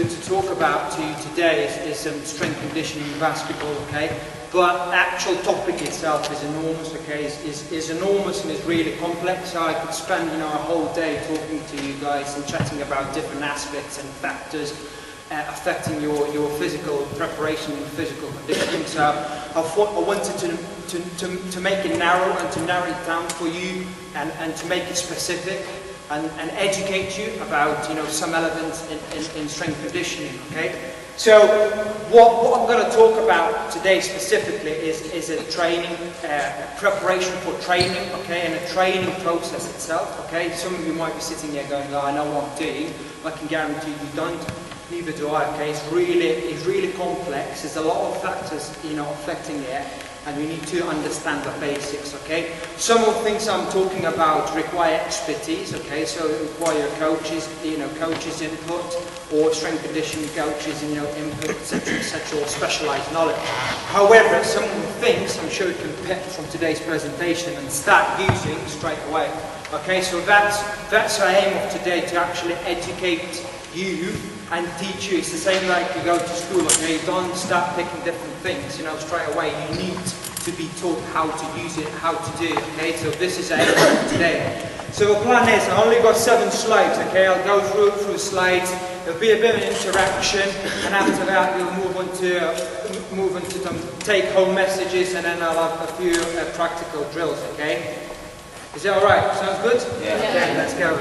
to talk about to you today is strength conditioning in basketball, okay? But actual topic itself is enormous, okay? Is enormous and is really complex. So I could spend, a whole day talking to you guys and chatting about different aspects and factors affecting your physical preparation and physical conditioning. So I wanted to make it narrow and to narrow it down for you and to make it specific and educate you about some elements in strength conditioning. Okay. So what I'm going to talk about today specifically is a training preparation for training. Okay, and a training process itself. Okay. Some of you might be sitting here going, "Oh, I know what I'm doing." I can guarantee you don't. Neither do I. Okay, it's really complex. There's a lot of factors, affecting it, and you need to understand the basics. Okay, some of the things I'm talking about require expertise. Okay, so it require coaches, coaches input, or strength conditioning coaches, input, etc., or specialized knowledge. However, some of the things I'm sure you can pick from today's presentation and start using straight away. Okay, so that's the aim of today, to actually educate you and teach you. It's the same like you go to school, okay? You don't start picking different things, straight away. You need to be taught how to use it, how to do it, okay? So this is aim today. So the plan is, I only got 7 slides, okay? I'll go through slides. There'll be a bit of an interaction, and after that we'll move on to some take-home messages, and then I'll have a few practical drills, okay? Is that all right? Sounds good? Yeah. Okay, let's go.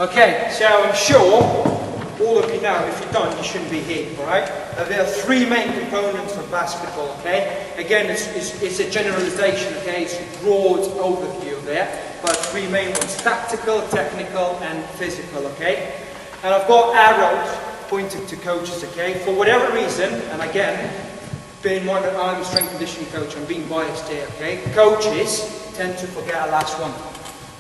Okay, so I'm sure all of you know, if you don't, you shouldn't be here, alright? There are 3 main components of basketball, okay? Again, it's a generalization, okay? It's a broad overview there, but 3 main ones: tactical, technical, and physical, okay? And I've got arrows pointed to coaches, okay? For whatever reason, and again, being in mind that I'm a strength conditioning coach, I'm being biased here, okay? Coaches tend to forget the last one.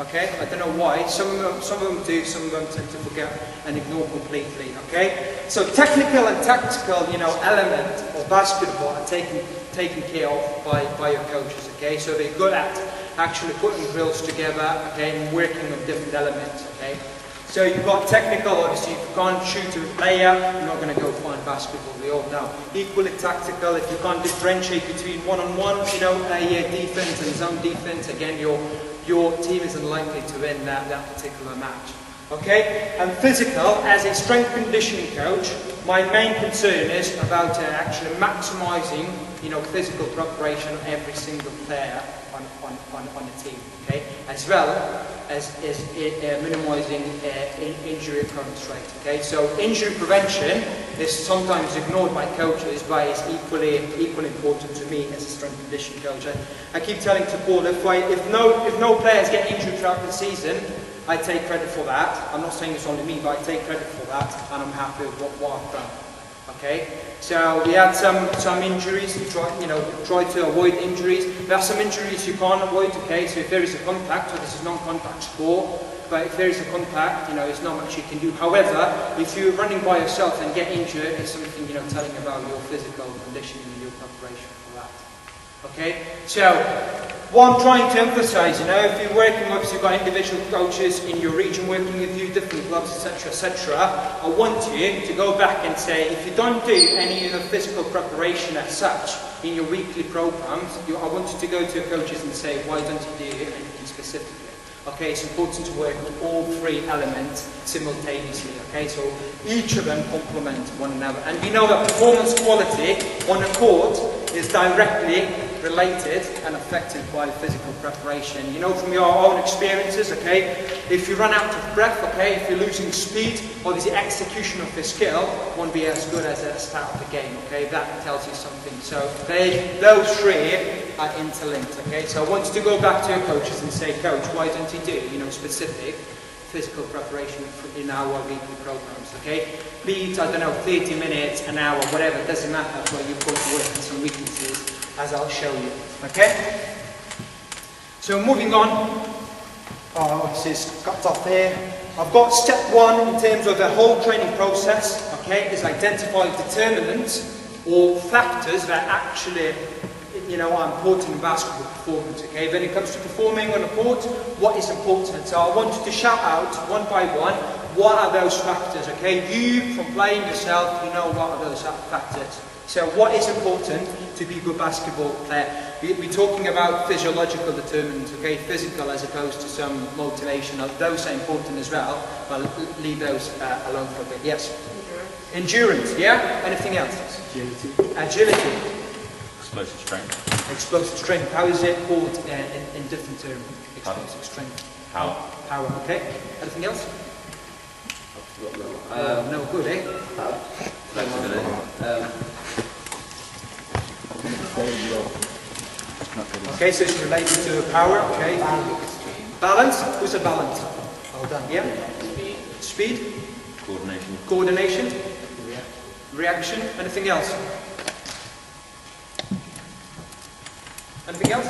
Okay, I don't know why. Some of them do. Some of them tend to forget and ignore completely. Okay, so technical and tactical, element of basketball are taken care of by your coaches. Okay, so they're good at actually putting drills together. Okay, and working on different elements. Okay, so you've got technical. Obviously, if you can't shoot a player, you're not going to go find basketball. We all know. Equally tactical. If you can't differentiate between one-on-one, defense and zone defense, again, your team is unlikely to win that particular match. Okay? And physical, as a strength conditioning coach, my main concern is about actually maximizing, physical preparation of every single player on the team. Okay? As well as minimizing injury occurrence rate. Okay? So injury prevention is sometimes ignored by coaches, but it's equally important to me as a strength conditioning coach. I keep telling to Paul, if no players get injured throughout the season, I take credit for that. I'm not saying it's only me, but I take credit for that, and I'm happy with what I've done. Okay, so we had some injuries. We try to avoid injuries. There are some injuries you can't avoid. Okay, so if there is a contact, so this is non-contact sport, but if there is a contact, there's not much you can do. However, if you're running by yourself and get injured, it's something telling about your physical conditioning and your preparation for that. Okay, so what I'm trying to emphasize, if you're working, obviously you've got individual coaches in your region working with you, different clubs, etc., I want you to go back and say, if you don't do any of the physical preparation as such in your weekly programs, I want you to go to your coaches and say, why don't you do anything specifically? Okay, it's important to work on all 3 elements simultaneously. Okay, so each of them complement one another. And we know that performance quality on a court is directly related and affected by physical preparation. From your own experiences, okay, if you run out of breath, okay, if you're losing speed, obviously execution of the skill won't be as good as at the start of the game, okay, that tells you something. So those 3 are interlinked, okay, so I want you to go back to your coaches and say, Coach, why don't you do, specific physical preparation in our weekly programs, okay? Be it, 30 minutes, an hour, whatever, it doesn't matter, but you've got to work on some weaknesses, as I'll show you, okay? So moving on, this is cut off here. I've got step 1 in terms of the whole training process, okay, is identify determinants or factors that actually are important in basketball performance, okay? When it comes to performing on the court, what is important? So I want you to shout out one by one what are those factors, okay? You, from playing yourself, you know what are those factors. So what is important to be a good basketball player? We're talking about physiological determinants, okay? Physical as opposed to some motivational. Those are important as well, but leave those alone for a bit. Yes? Endurance, yeah? Anything else? Agility. Explosive strength. Explosive strength. How is it called in different terms? Explosive strength. Power. Power, okay. Anything else? No good, eh? Okay, so it's related to power, okay. Balance. Who's a balance? Well done, yeah. Speed. Coordination. Coordination. Reaction. Anything else? Anything else?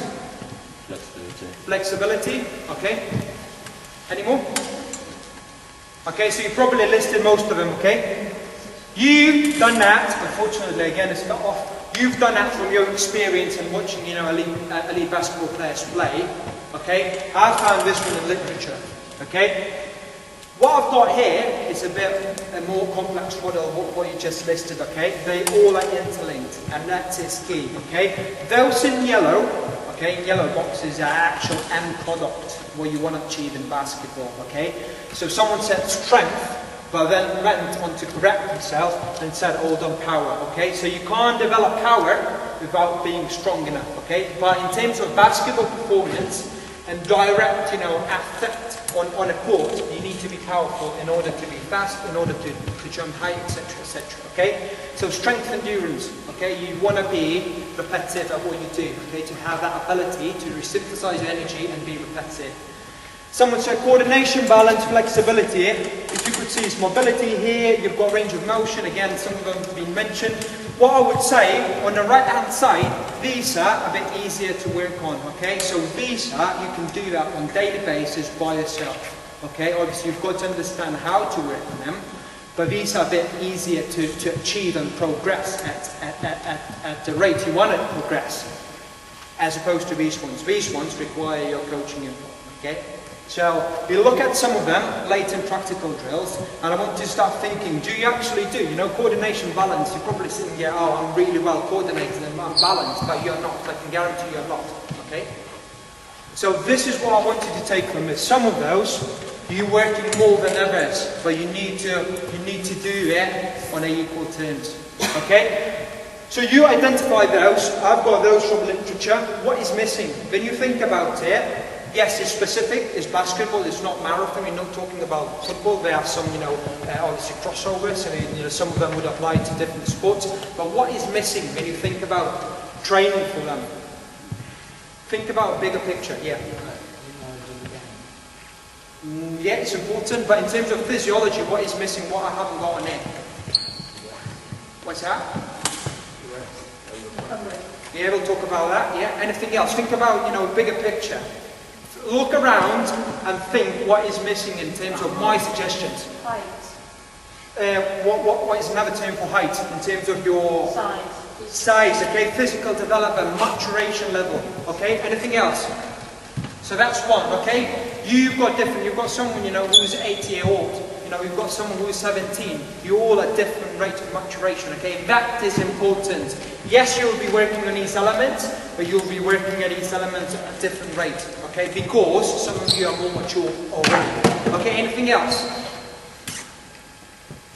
Flexibility. Flexibility, okay. Any more? Okay, so you probably listed most of them, okay? You've done that, unfortunately, again, it's cut off. You've done that from your experience and watching, you know, elite basketball players play, okay? I found this one in literature, okay? What I've got here is a bit more complex model of what you just listed, okay? They all are interlinked, and that is key, okay? Those in yellow, okay, in yellow boxes are actual end product, what you want to achieve in basketball, okay? So someone said strength, but then went on to correct himself and said all done power, okay? So you can't develop power without being strong enough, okay? But in terms of basketball performance and direct, you know, effect on a court, you need to be powerful in order to be fast, in order to jump high, etc., okay? So strength endurance, okay? You want to be repetitive at what you do, okay? To have that ability to resynthesize energy and be repetitive. Someone said coordination, balance, flexibility. If you could see it's mobility here, you've got range of motion, again, some of them have been mentioned. What I would say, on the right hand side, these are a bit easier to work on, okay? So these are, you can do that on a daily basis by yourself, okay? Obviously you've got to understand how to work on them, but these are a bit easier to achieve and progress at the rate you want to progress, as opposed to these ones. These ones require your coaching input, okay? So you look at some of them, latent practical drills, and I want you to start thinking, do you actually do? You know, coordination, balance, you're probably sitting here, oh, I'm really well coordinated and I'm balanced, but you're not. I can guarantee you're not, okay? So this is what I want you to take from this. Some of those, you're working more than others, but you need to do it on equal terms, okay? So you identify those. I've got those from literature. What is missing? When you think about it, yes, it's specific, it's basketball, it's not marathon, we're not talking about football. There are some, you know, obviously crossovers, so you know, some of them would apply to different sports. But what is missing when you think about training for them? Think about a bigger picture, yeah. Yeah, it's important, but in terms of physiology, what is missing, what I haven't got on it? What's that? Yeah, we'll talk about that, yeah. Anything else? Think about, you know, a bigger picture. Look around and think what is missing in terms of my suggestions. Height. What is another term for height in terms of your size, okay? Physical development, maturation level, okay? Anything else? So that's one, okay? You've got someone, you know, who's 80-year-old. You know, you've got someone who's 17. You're all at different rates of maturation, okay? That is important. Yes, you'll be working on these elements, but you'll be working at these elements at a different rate, okay? Because some of you are more mature already. Okay, anything else?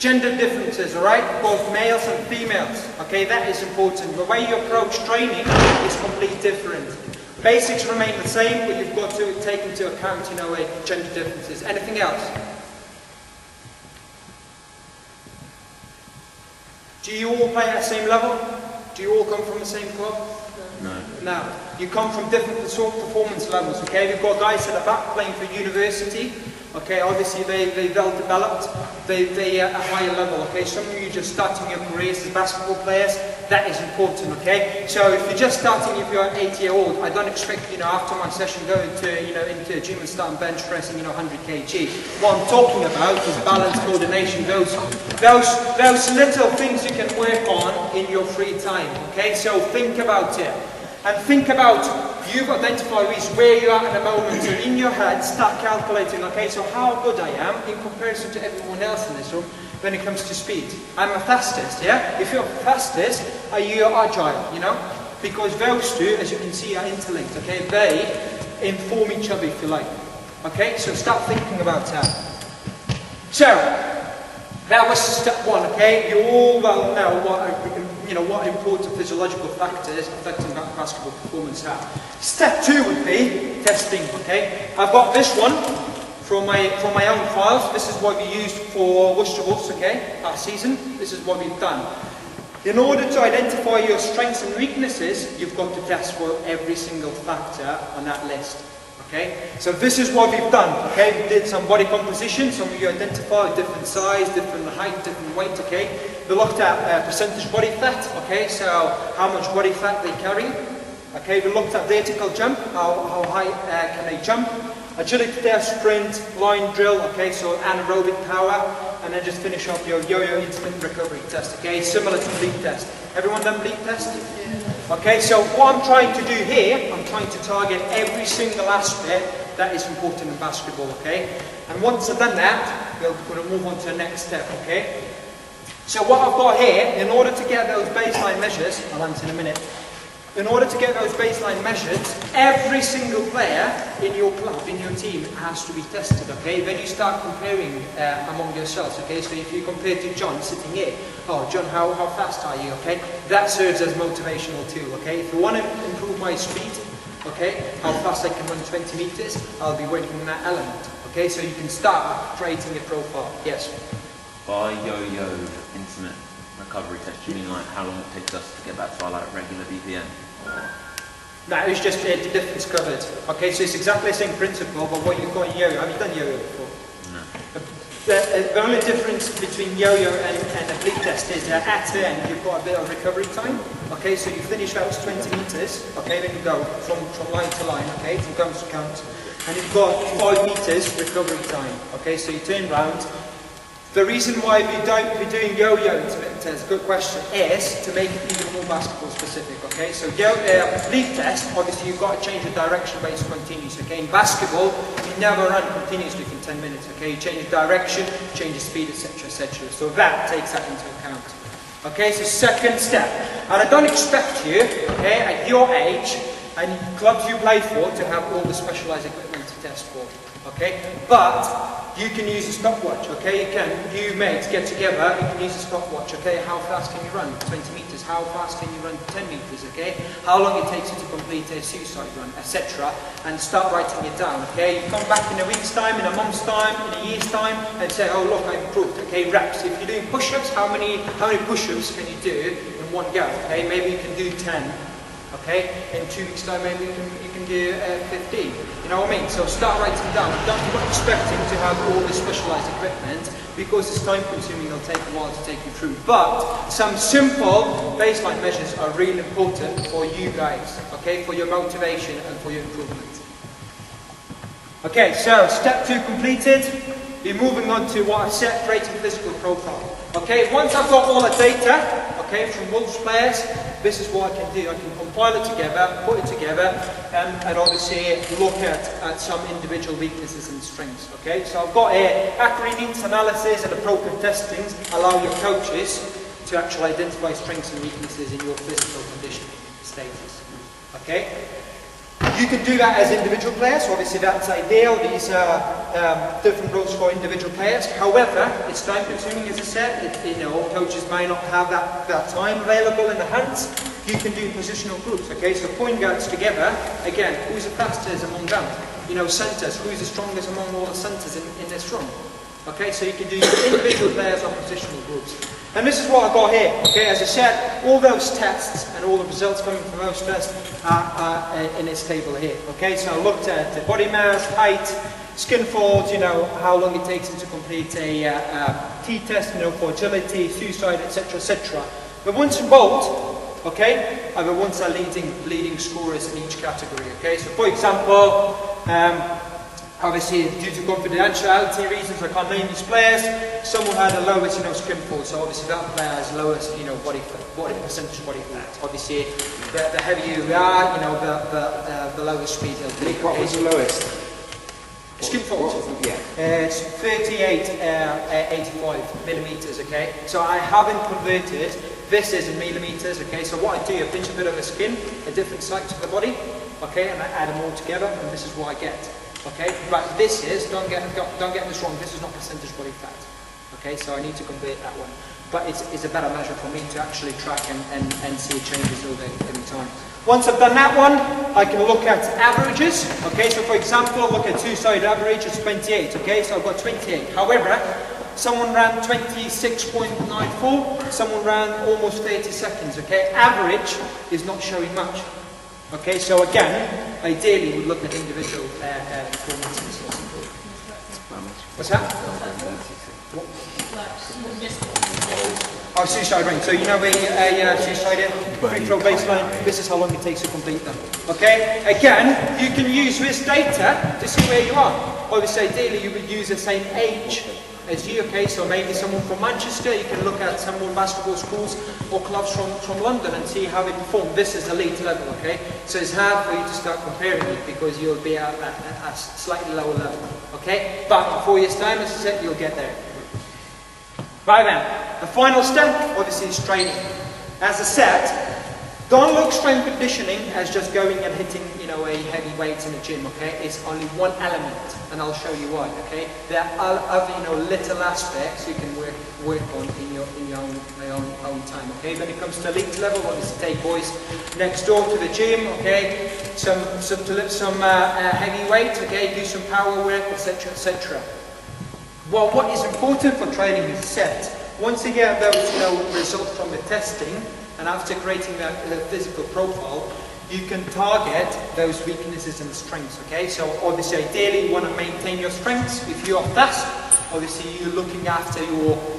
Gender differences, alright? Both males and females, okay? That is important. The way you approach training is completely different. Basics remain the same, but you've got to take into account, you know, gender differences. Anything else? Do you all play at the same level? Do you all come from the same club? No. No. You come from different performance levels, okay? We've got guys at the back playing for university, okay? Obviously they're well developed, they're at a higher level, okay? Some of you just starting your careers as basketball players, that is important, okay? So if you're just starting, if you're 8-year-old, I don't expect, you know, after my session going to, you know, into a gym and start bench pressing, you know, 100 kg. What I'm talking about is balance, coordination, those little things you can work on in your free time, okay? So think about it. And think about, you've identified where you are at the moment, so in your head, start calculating, okay, so how good I am in comparison to everyone else in this room when it comes to speed. I'm a fastest, yeah? If you're fastest, are you agile, you know? Because those two, as you can see, are interlinked, okay? They inform each other, if you like. Okay, so start thinking about that. So, that was step one, okay? You all well know what important physiological factors affecting basketball performance are. Step two would be testing, okay? I've got this one from my own files. This is what we used for Worcester Wolves, okay? Last season. This is what we've done. In order to identify your strengths and weaknesses, you've got to test for every single factor on that list. Okay, so this is what we've done. Okay, we did some body composition. Some of you identified different size, different height, different weight. Okay, we looked at percentage body fat. Okay, so how much body fat they carry. Okay, we looked at vertical jump. How high can they jump? Agility test, sprint, line drill. Okay, so anaerobic power, and then just finish off your yo-yo intermittent recovery test. Okay, similar to bleep test. Everyone done bleep test? Okay, so what I'm trying to do here, I'm trying to target every single aspect that is important in basketball, okay? And once I've done that, we'll move on to the next step, okay? So what I've got here, in order to get those baseline measures, I'll answer in a minute. In order to get those baseline measures, every single player in your club, in your team, has to be tested, okay? Then you start comparing among yourselves, okay? So if you compare to John sitting here, oh, John, how fast are you, okay? That serves as motivational tool, okay? If you want to improve my speed, okay, how fast I can run 20 meters, I'll be working on that element, okay? So you can start creating a profile, yes? By yo-yo intermittent recovery test, do you mean like how long it takes us to get back to our like regular BPM? That is just the difference covered. Okay, so it's exactly the same principle, but what you've got in yo-yo, have you done yo-yo before? No. The only difference between yo-yo and a bleep test is that at the end you've got a bit of recovery time. Okay, so you finish out 20 meters, okay, then you go from line to line, okay, from count to count, and you've got 5 meters recovery time. Okay, so you turn round. The reason why we're doing yo-yo intermittent test, good question, is to make it even more basketball specific, okay? So bleep test, obviously you've got to change the direction based on continuous, okay? In basketball, you never run continuously for 10 minutes, okay? You change the direction, change the speed, etc., etc. So that takes that into account. Okay, so second step. And I don't expect you, okay, at your age, and clubs you play for, to have all the specialized equipment to test for. Okay, but you can use a stopwatch, okay, you mates get together, you can use a stopwatch, okay, how fast can you run? 20 meters, how fast can you run 10 meters, okay, how long it takes you to complete a suicide run, etc., and start writing it down, okay, you come back in a week's time, in a month's time, in a year's time, and say, oh look, I've improved, okay, reps. If you're doing push-ups, how many push-ups can you do in one go, okay, maybe you can do 10. Okay, in 2 weeks' time, maybe you can do 15. You know what I mean? So start writing down. Don't be expecting to have all this specialized equipment because it's time-consuming. It'll take a while to take you through. But some simple baseline measures are really important for you guys. Okay, for your motivation and for your improvement. Okay, so step 2 completed. We're moving on to what I said, creating physical profile. Okay, once I've got all the data, okay, from Wolves players, this is what I can do. I can compile it together, put it together, and obviously look at some individual weaknesses and strengths. Okay, so I've got here accurate needs analysis and appropriate testings allow your coaches to actually identify strengths and weaknesses in your physical conditioning status. Okay. You can do that as individual players, obviously that's ideal. These are different roles for individual players. However, it's time consuming, as I said. Coaches may not have that time available in the hands. You can do positional groups, okay? So point guards together, again, who's the fastest among them? Centres, who's the strongest among all the centres in this room? Okay, so you can do individual players or positional groups. And this is what I've got here. Okay, as I said, all those tests and all the results coming from those tests are in this table here. Okay, so I looked at the body mass, height, skin folds, how long it takes them to complete a T-test, for agility, suicide, etc., etc. The ones in bold, okay, are the ones that are leading scorers in each category. Okay, so for example, Obviously, due to confidentiality reasons, I can't name these players. Someone had the lowest, scrim force, so obviously that player has lowest, percentage body fat. Obviously, the heavier you are, the lower speed he'll take. What was the lowest? Skim force? Yeah. It's 38.85 millimeters, okay? So I haven't converted, this is in millimeters, okay? So what I do, I pinch a bit of the skin, a different sides of the body, okay? And I add them all together, and this is what I get, okay? But this is, don't get this wrong, this is not percentage body fat, okay? So I need to convert that one. But it's a better measure for me to actually track and see changes over time. Once I've done that one, I can look at averages. Okay, so for example, look at two-sided average, it's 28. Okay, so I've got 28. However, someone ran 26.94, someone ran almost 30 seconds. Okay, average is not showing much. Okay, so again, ideally we'd look at individual performances. What's that? Oh, suicide ring. So you know a suicide free throw baseline, this is how long it takes to complete them. Okay? Again, you can use this data to see where you are. Obviously, ideally you would use the same age as you, okay? So maybe someone from Manchester, you can look at some more basketball schools or clubs from London and see how they perform. This is elite level, okay? So it's hard for you to start comparing it because you'll be at a slightly lower level, okay? But in 4 years' time, as I said, you'll get there. Right then, the final step, obviously, is training. As I said, don't look strength conditioning as just going and hitting, a heavy weight in the gym, okay? It's only one element, and I'll show you why, okay? There are other, little aspects you can work on in your own time, okay? When it comes to elite level, obviously take boys next door to the gym, okay? To lift some heavy weight, okay? Do some power work, etc., etc. Well, what is important for training is set. Once you get those results from the testing, and after creating the physical profile, you can target those weaknesses and strengths, okay? So obviously, ideally, you want to maintain your strengths. If you are fast, obviously, you're looking after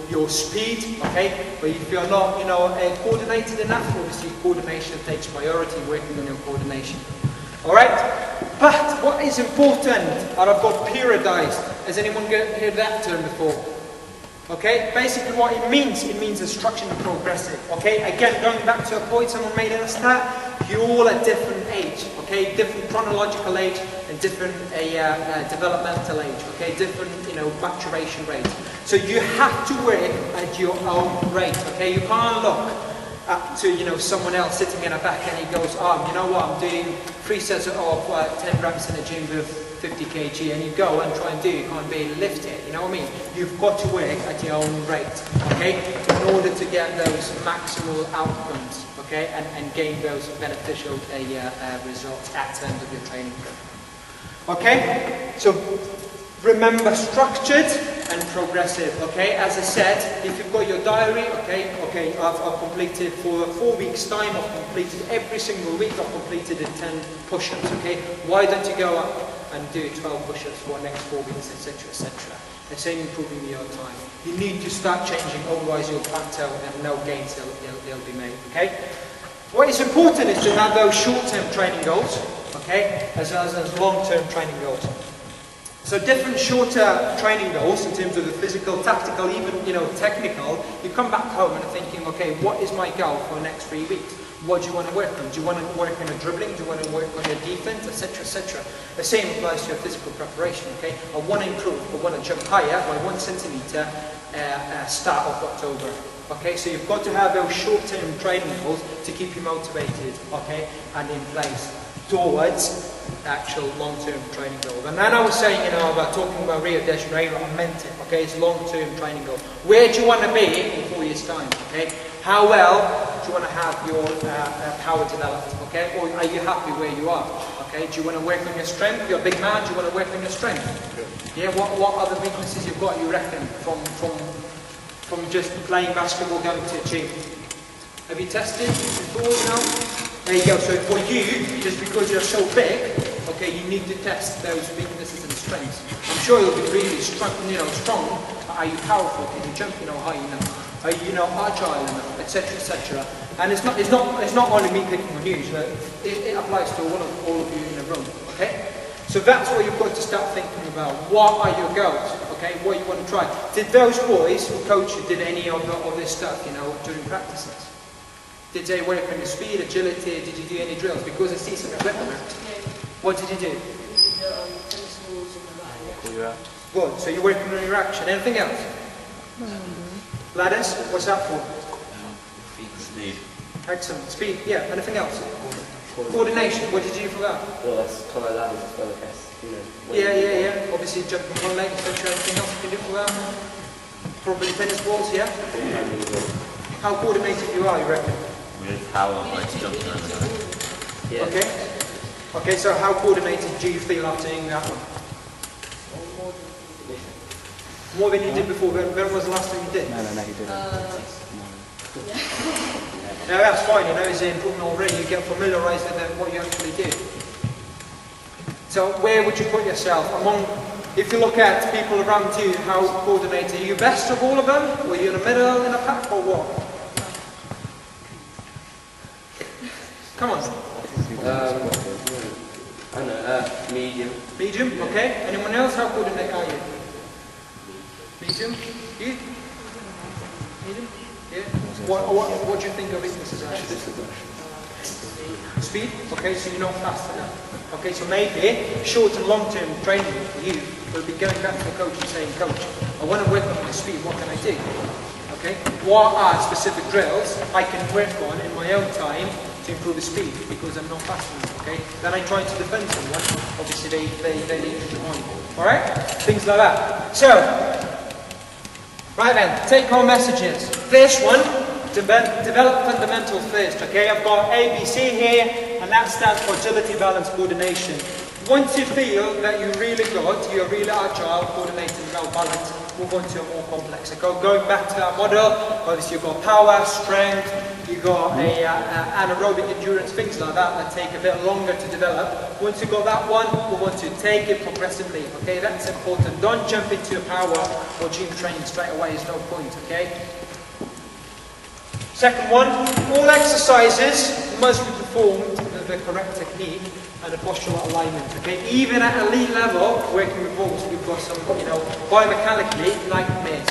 your speed, okay? But if you're not, coordinated enough, obviously, coordination takes priority, working on your coordination. All right? But what is important, and I've got periodized. Has anyone heard that term before? Okay, basically what it means a structured and progressive. Okay, again, going back to a point someone made at the start, you're all at different age, okay, different chronological age and different developmental age, okay, different, maturation rate. So you have to work at your own rate, okay, you can't look up to, someone else sitting in a back and he goes, oh, you know what, I'm doing 3 sets of 10 reps in the gym with 50 kg, and you go and try and do, you can't be lift it, you know what I mean? You've got to work at your own rate, okay, in order to get those maximal outcomes, okay, and gain those beneficial results at terms of your training program. Okay, so remember structured and progressive, okay? As I said, if you've got your diary, okay, I've completed for 4 weeks' time, I've completed every single week, I've completed 10 push-ups, okay? Why don't you go up and do 12 push-ups for the next 4 weeks, etc., etc. The same improving your time. You need to start changing, otherwise you'll plateau and no gains will be made, okay? What is important is to have those short-term training goals, okay, as well as long-term training goals. So different shorter training goals in terms of the physical, tactical, even technical. You come back home and are thinking, okay, what is my goal for the next 3 weeks? What do you want to work on? Do you want to work on your dribbling? Do you want to work on your defense, etc., etc.? The same applies to your physical preparation. Okay, I want to improve. I want to jump higher by 1 centimeter. Start of October. Okay, so you've got to have those short-term training goals to keep you motivated. Okay, and in place towards actual long-term training goal. And then I was saying, about talking about Rio de Janeiro, I meant it, okay, it's long-term training goal. Where do you want to be in 4 years' time, okay? How well do you want to have your power developed, okay? Or are you happy where you are, okay? Do you want to work on your strength? You're a big man, do you want to work on your strength? Yeah, what other weaknesses you've got, you reckon, from just playing basketball, going to the gym? Have you tested before now? There you go. So for you, just because you're so big, okay, you need to test those weaknesses and strengths. I'm sure you'll be really strong, but are you powerful? Can you jump, high enough? Are you, agile enough, etc., etc. And it's not only me picking on you. So it applies to all of you in the room. Okay. So that's what you've got to start thinking about. What are your goals? Okay, what you want to try. Did those boys who coached you did any of this stuff, you know, during practices? Did they work on the speed, agility? Did you do any drills? Because I see some equipment. What did you do? Good. So you're working on your action. Anything else? Ladders? What's that for? Speed. Excellent. Speed. Yeah. Anything else? Coordination. What did you do for that? Well, that's kind of ladders as well, I guess. You know, Yeah. Obviously jumping on one leg, etc. Anything else you can do for that? Probably tennis balls, yeah? How coordinated you are, you reckon? With how I jumping around the guy. Yeah. Okay. Okay, so how coordinated do you feel after doing that one? More than you did before. When was the last time you did? No, you didn't. No, that's fine, you know, it's an improvement already. You get familiarised with what you actually do. So where would you put yourself among, if you look at people around you, how coordinated, are you best of all of them? Were you in the middle, in a pack, or what? Come on. I don't know, medium. Medium, okay. Anyone else? How coordinated are you? Medium? You? Medium? Yeah. What do you think of weaknesses actually? Speed? Okay, so you're not fast enough. Okay, so maybe short and long term training for you will be going back to the coach and saying, Coach, I want to work on my speed, what can I do? Okay? What are specific drills I can work on in my own time to improve the speed because I'm not fast enough, okay? Then I try to defend someone, obviously they leave me behind. Alright? Things like that. So, right then, take home messages. First one, develop fundamentals first, okay? I've got ABC here, and that stands for agility, balance, coordination. Once you feel that you're really agile, coordinated, and well balanced, move on to a more complex. So going back to that model, obviously you've got power, strength, you've got anaerobic endurance, things like that take a bit longer to develop. Once you've got that one, we want to take it progressively, okay? That's important. Don't jump into a power or gym training straight away, there's no point, okay? Second one, all exercises must be performed with the correct technique and a postural alignment, okay? Even at elite level, working with balls, we've got some, biomechanically nightmares,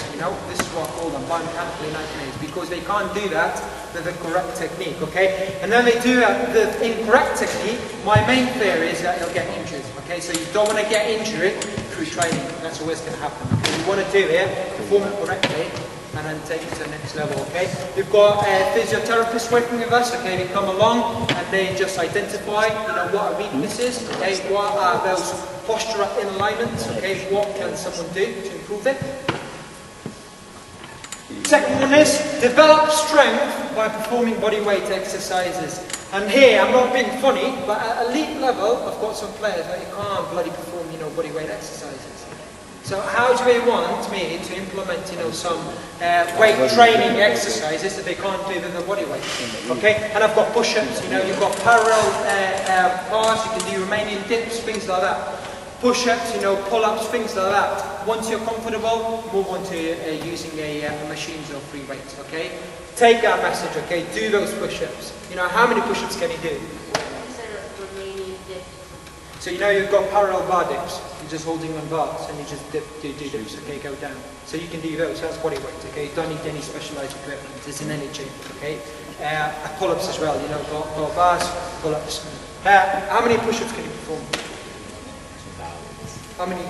this is what I call them, biomechanically nightmares, because they can't do that with the correct technique, okay? And then they do the incorrect technique. My main fear is that you'll get injured, okay? So you don't want to get injured through training. That's always going to happen, okay? You want to do it, perform it correctly, and then take it to the next level, okay? We've got physiotherapists working with us, okay? They come along and they just identify, what are weaknesses, okay? What are those postural alignments, okay? What can someone do to improve it? Second one is develop strength by performing bodyweight exercises. And here, I'm not being funny, but at elite level, I've got some players that you can't bloody perform, bodyweight exercises. So how do they want me to implement, some weight training exercises that they can't do with the body weight? Okay, and I've got push-ups. You've got parallel bars. You can do Romanian dips, things like that. Push-ups, pull-ups, things like that. Once you're comfortable, move on to using machines or free weights. Okay, take that message. Okay, do those push-ups. How many push-ups can you do? So you've got parallel bar dips. You're just holding on bars and you just do dips, okay, go down. So you can do those, that's body weight, okay? You don't need any specialized equipment, it's in any gym, okay? Pull-ups as well, got bars, pull-ups. How many push-ups can you perform? How many?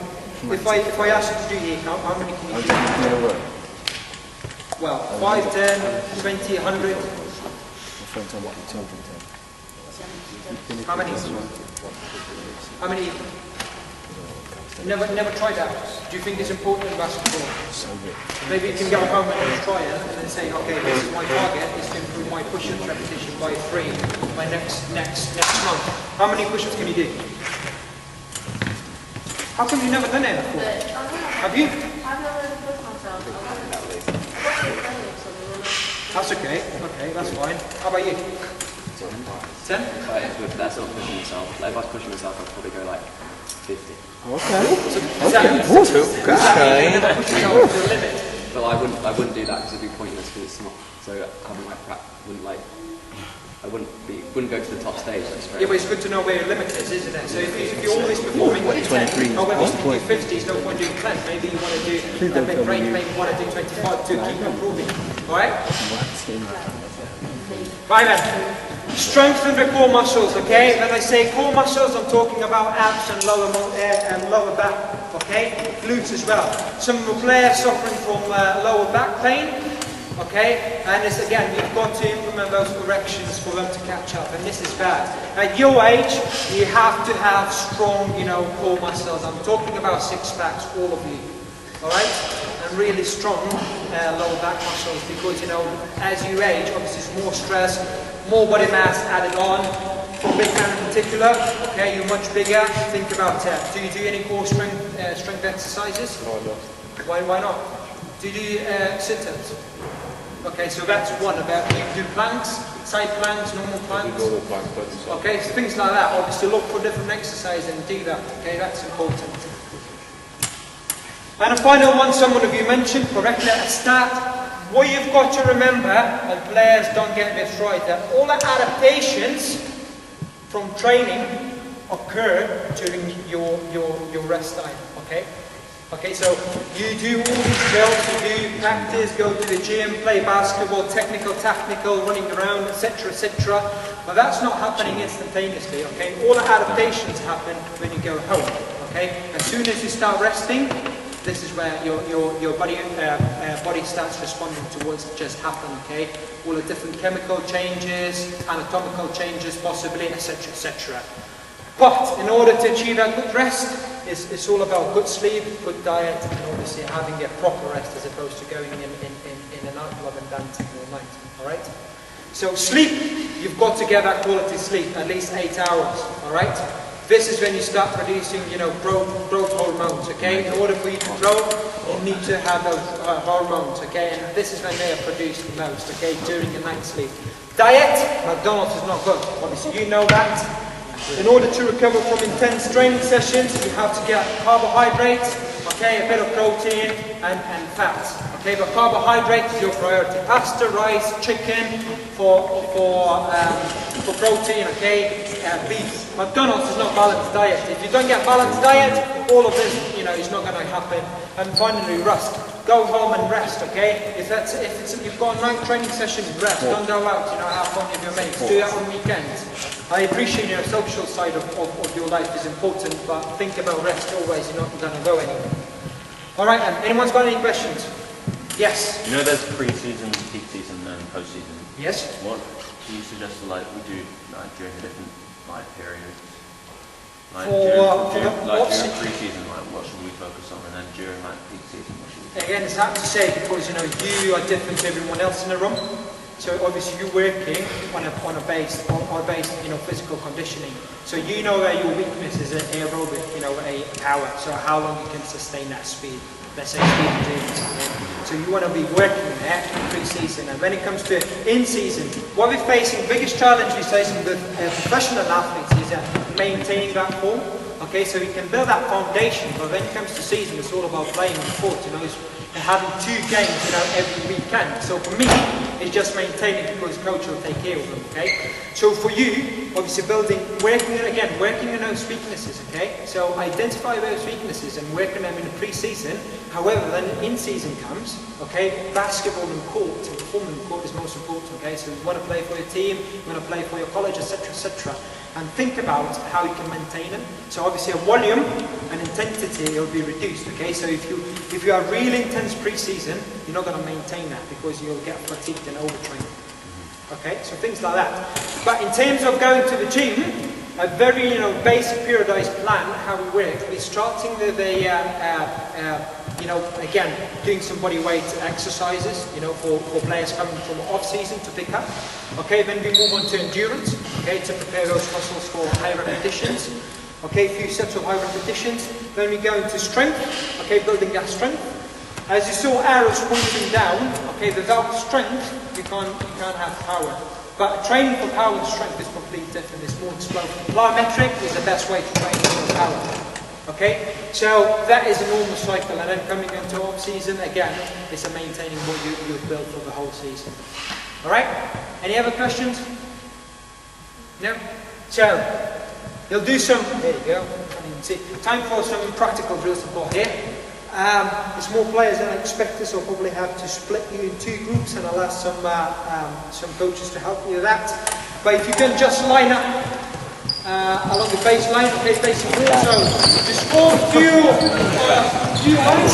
If I ask you to do the account, how many can you do? Well, 5, 10, 20, 100. How many? How many? Never tried that. Do you think it's important in basketball? Maybe you can go home and try it and then say, okay, this is my target, is to improve my push-ups repetition by 3 by next month. How many push-ups can you do? How come you've never done it before? Have you? I've never pushed myself. That's okay. Okay, that's fine. How about you? 10? That's not pushing myself. Like if I was pushing myself, I'd probably go like 50. Okay. So, is that you never push yourself to the limit? But I wouldn't do that because it'd be pointless because it's not. So having my prep wouldn't go to the top stage. Yeah, but it's good to know where your limit is, isn't it? So if you're always performing at 10, or when you do 50s, no point doing 10. Maybe you want to do a bit great, maybe you want to do 25 to keep improving. Alright? Right then. Strengthen the core muscles, okay? When I say core muscles, I'm talking about abs and lower back, okay? Glutes as well. Some players suffering from lower back pain, okay? And it's, again, you've got to implement those corrections for them to catch up, and this is bad. At your age, you have to have strong, core muscles. I'm talking about six packs, all of you, all right? And really strong lower back muscles, because, as you age, obviously it's more stress, more body mass added on. For big man in particular, okay, you're much bigger. Think about do you do any core strength exercises? No, no. Why not? Do you do sit-ups? Okay, so that's one. About you do planks, side planks, normal planks. Okay, so things like that. Obviously, look for different exercises and do that. Okay, that's important. And a final one, someone of you mentioned correctly at the start. What you've got to remember, and players don't get this right, that all the adaptations from training occur during your rest time. Okay? Okay, so you do all these drills, you do practice, go to the gym, play basketball, technical, tactical, running around, etc., etc. But that's not happening instantaneously. Okay? All the adaptations happen when you go home. Okay? As soon as you start resting, this is where your body starts responding to what's just happened, okay? All the different chemical changes, anatomical changes possibly, etc., etc. But in order to achieve a good rest, it's all about good sleep, good diet, and obviously having a proper rest as opposed to going in a nightclub and dancing all night, all right? So sleep, you've got to get that quality sleep, at least 8 hours, all right? This is when you start producing, growth hormones, okay? In order for you to grow, you need to have those hormones, okay? And this is when they are produced the most, okay? During your night sleep. Diet, McDonald's is not good. Obviously, you know that. In order to recover from intense training sessions, you have to get carbohydrates, okay? A bit of protein and fats, okay? But carbohydrate is your priority. Pasta, rice, chicken for protein, okay? Beef. McDonald's is not balanced diet. If you don't get balanced diet, all of this, is not going to happen. And finally, rest. Go home and rest, okay? If you've got a night training session, rest. Don't go out, have fun with your mates. Do that on weekends. I appreciate your social side of your life is important, but think about rest always. You're not going to go anywhere. All right, and anyone's got any questions? Yes. There's pre-season, peak season, and post-season. Yes. What do you suggest we do during different periods? During pre-season, what should we focus on, and then during peak season, what should we? Again, it's hard to say because you are different to everyone else in the room. So obviously you're working on a based physical conditioning. So you know that your weakness is aerobic, a power. So how long you can sustain that speed. Let's say speed endurance. So you want to be working there pre-season. And when it comes to in-season, what we're facing, biggest challenge we're facing with professional athletes is maintaining that form. Okay, so you can build that foundation, but when it comes to season, it's all about playing the sport. It's having 2 games, every weekend. So for me, it's just maintaining because coach will take care of them. Okay. So for you, obviously working on those weaknesses. Okay. So identify those weaknesses and work on them in the pre-season. However, when in-season comes, okay, basketball and court, and performing in court is most important. Okay. So you want to play for your team, you want to play for your college, etc., etc. And think about how you can maintain them. So obviously a volume and intensity will be reduced, okay? So if you are really intense pre-season, you're not going to maintain that because you'll get fatigued and overtrained. Okay, so things like that. But in terms of going to the gym, a very basic periodized plan how we work. We're starting with again doing some body weight exercises, for players coming from off season to pick up. Okay, then we move on to endurance. Okay, to prepare those muscles for high repetitions. Okay, a few sets of high repetitions. Then we go into strength. Okay, building that strength. As you saw arrows pointing down. Okay, without strength you can't have power. But training for power and strength is completely different. It's more explosive. Plyometric is the best way to train for power. Okay, so that is a normal cycle, and then coming into off season again, it's a maintaining what you've built for the whole season. All right. Any other questions? No. So you'll do some. There you go. Can't even see. Time for some practical drills to put here. There's more players than I expected, so I'll probably have to split you in two groups, and I'll ask some coaches to help you with that. But if you can just line up along the baseline, okay, facing wall, so just form few lines.